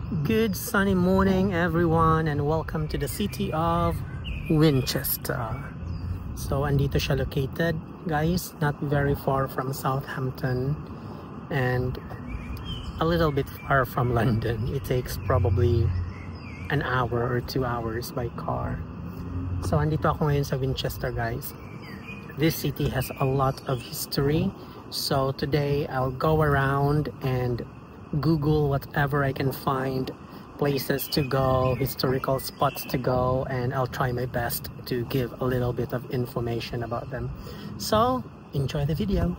Good sunny morning everyone and welcome to the city of Winchester. So andito siya located guys, not very far from Southampton and a little bit far from London. It takes probably an hour or 2 hours by car. So andito ako ngayon sa Winchester guys. This city has a lot of history. So today I'll go around and Google whatever I can find, places to go, historical spots to go, and I'll try my best to give a little bit of information about them. So enjoy the video.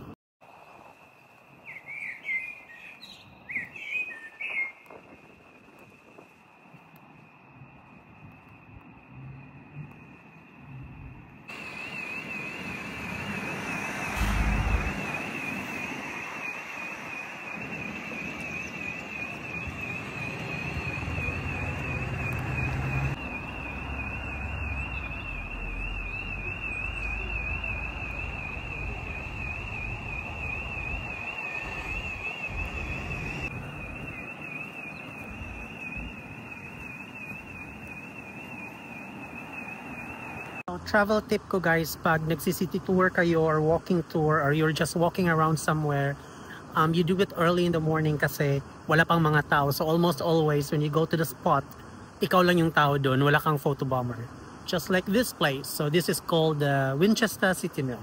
Travel tip ko guys, pag nagsi-city tour kayo or walking tour or you're just walking around somewhere, you do it early in the morning kasi wala pang mga tao. So almost always when you go to the spot, ikaw lang yung tao doon, wala kang photo bomber. Just like this place. So this is called the Winchester City Mill.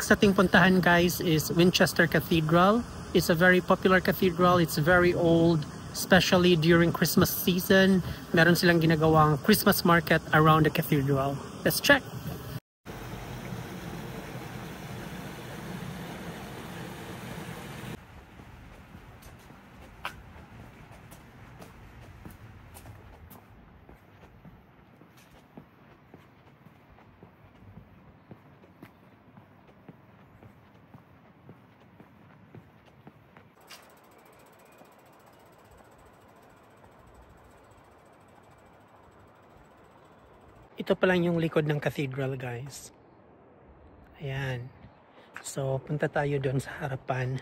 Next ating puntahan guys is Winchester Cathedral. It's a very popular cathedral. It's very old, especially during Christmas season. Meron silang ginagawang Christmas market around the cathedral. Let's check! Ito pa lang yung likod ng cathedral guys. Ayan. So punta tayo doon sa harapan.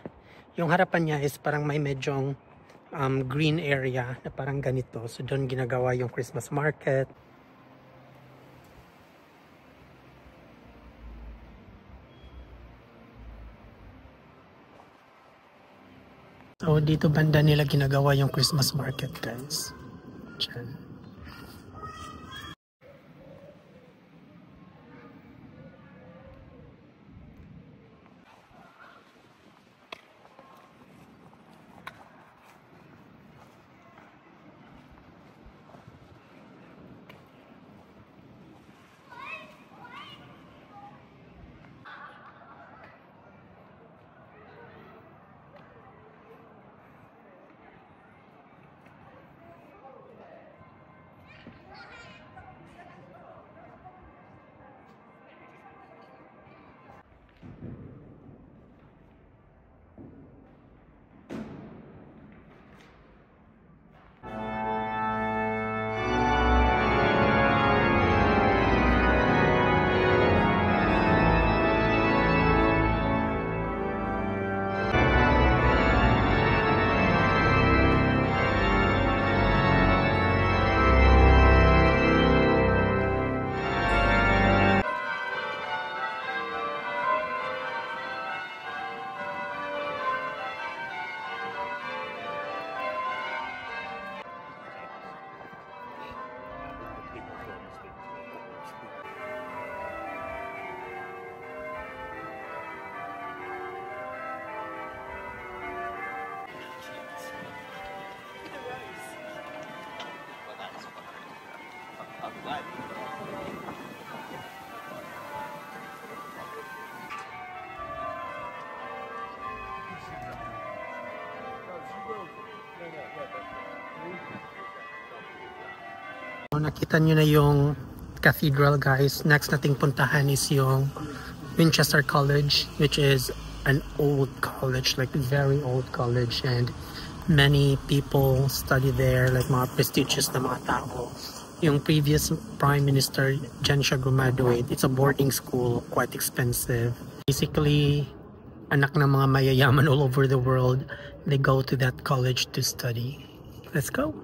Yung harapan niya is parang may medyong green area na parang ganito. So doon ginagawa yung Christmas market. So dito banda nila ginagawa yung Christmas market guys. Diyan. nakita nyo na yung cathedral, guys. Next nating puntahan is yung Winchester College, which is an old college, like very old college, and many people study there, like mga prestigious na mga tao. Yung previous Prime Minister, dyan siya graduate. It's a boarding school, quite expensive. Basically, anak ng mga mayayaman all over the world, they go to that college to study. Let's go!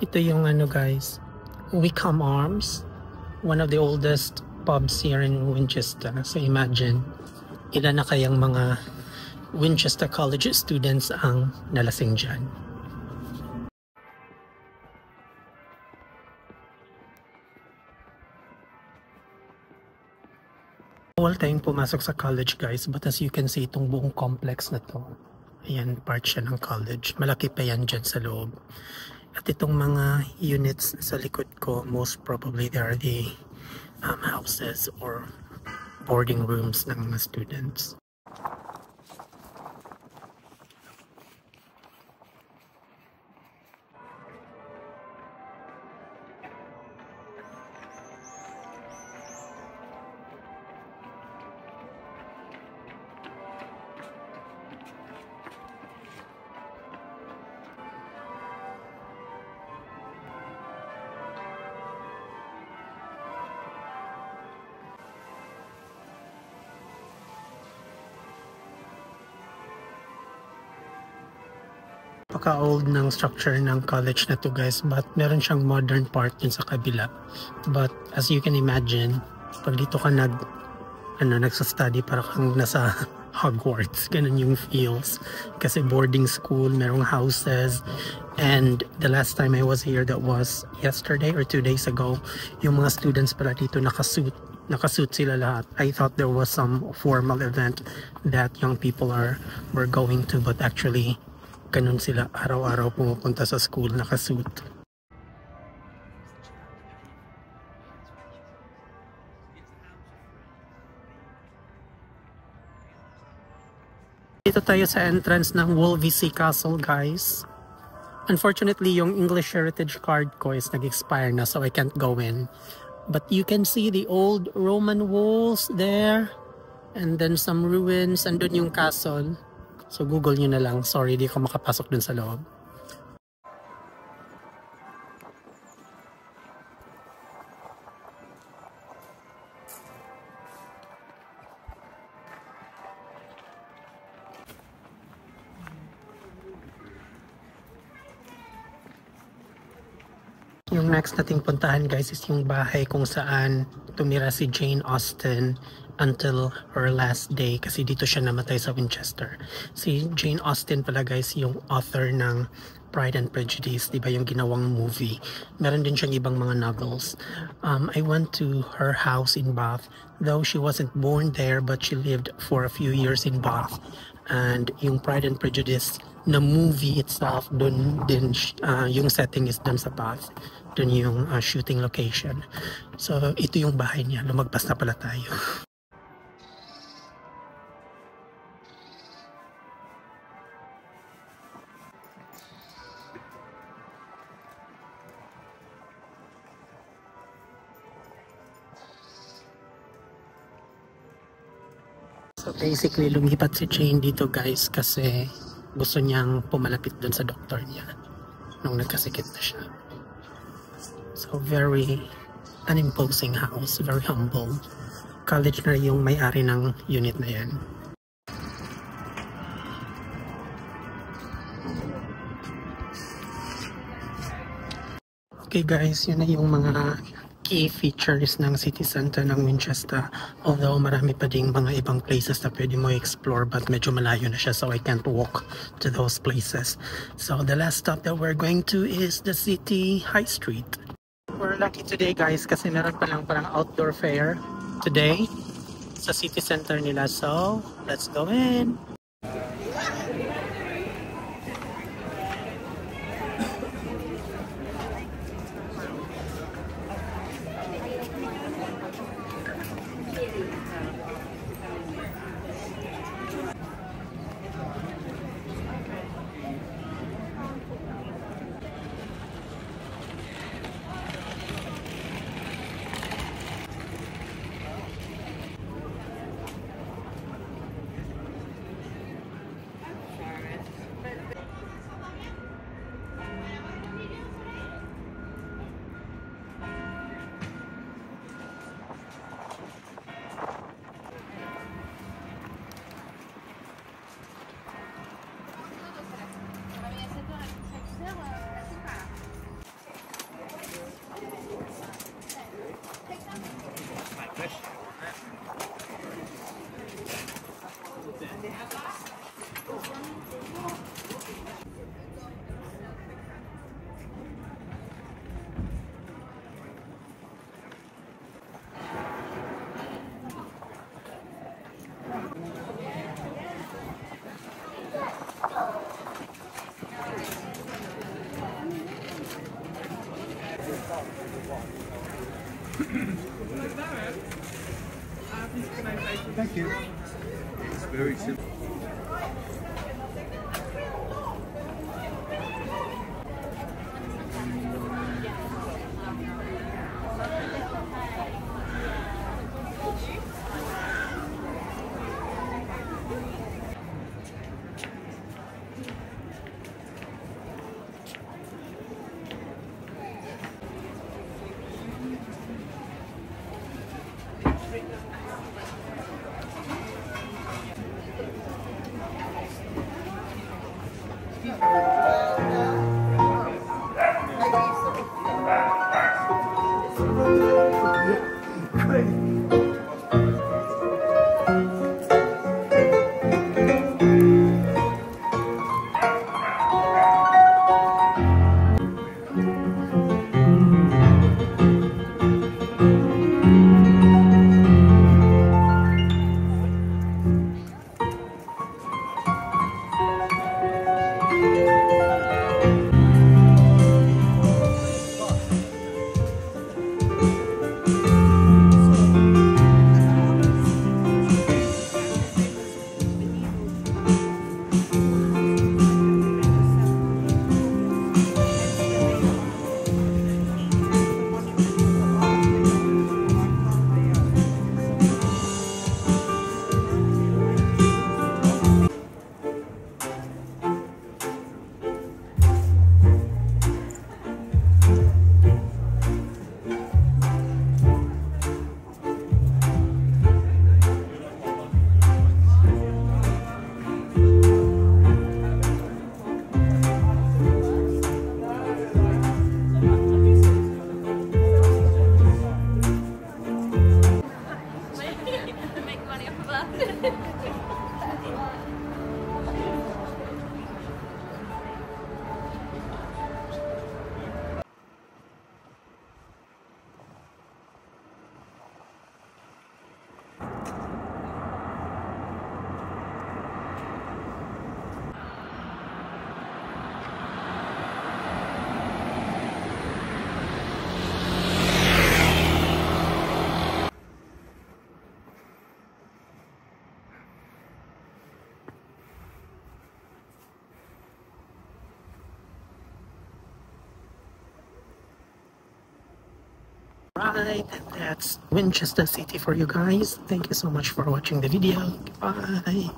Ito yung ano, guys, Wickham Arms, one of the oldest pubs here in Winchester. So imagine, ilan na kayang mga Winchester College students ang nalasing dyan. Bawal tayong pumasok sa college, guys, but as you can see, itong buong complex na to, ayan, part siya ng college. Malaki pa yan dyan sa loob. At itong mga units sa likod ko, most probably they are the houses or boarding rooms ng mga students. Napaka-old ng structure ng college na to, guys, but meron siyang modern part din sa kabila. But as you can imagine, pag dito ka nagsa-study, para kang nasa Hogwarts, ganun yung feels. Kasi boarding school, merong houses, and the last time I was here, that was yesterday or 2 days ago, yung mga students pala dito nakasuit sila lahat. I thought there was some formal event that young people were going to, but actually ganun sila, araw-araw pumupunta sa school nakasuit. Dito tayo sa entrance ng Wolvesey Castle, guys. Unfortunately, yung English Heritage card ko is nag-expire na, so I can't go in. But you can see the old Roman walls there, and then some ruins, andun yung castle. So Google nyo na lang. Sorry, di ko makapasok dun sa loob. Yung next nating puntahan, guys, is yung bahay kung saan tumira si Jane Austen until her last day, kasi dito siya namatay sa Winchester. Si Jane Austen pala, guys, yung author ng Pride and Prejudice, di ba, yung ginawang movie. Meron din siyang ibang mga novels. I went to her house in Bath, though she wasn't born there, but she lived for a few years in Bath. And yung Pride and Prejudice na movie itself, dun din, yung setting is dun sa Bath. Dun yung shooting location. So ito yung bahay niya. Lumagpas na pala tayo. So basically, lumipat si Jane dito, guys, kasi gusto niyang pumalapit dun sa doktor niya nung nagkasikit na siya. So very unimposing house, very humble. College na yung may-ari ng unit na yan. Okay, guys, yun na yung mga key features ng city center ng Winchester. Although marami pa ding mga ibang places na pwede mo explore, but medyo malayo na siya, so I can't walk to those places. So the last stop that we're going to is the city high street. We're lucky today, guys, kasi meron pa lang parang outdoor fair today sa city center nila. So let's go in. Thank you. It's very simple. Right, that's Winchester City for you guys. Thank you so much for watching the video. Bye.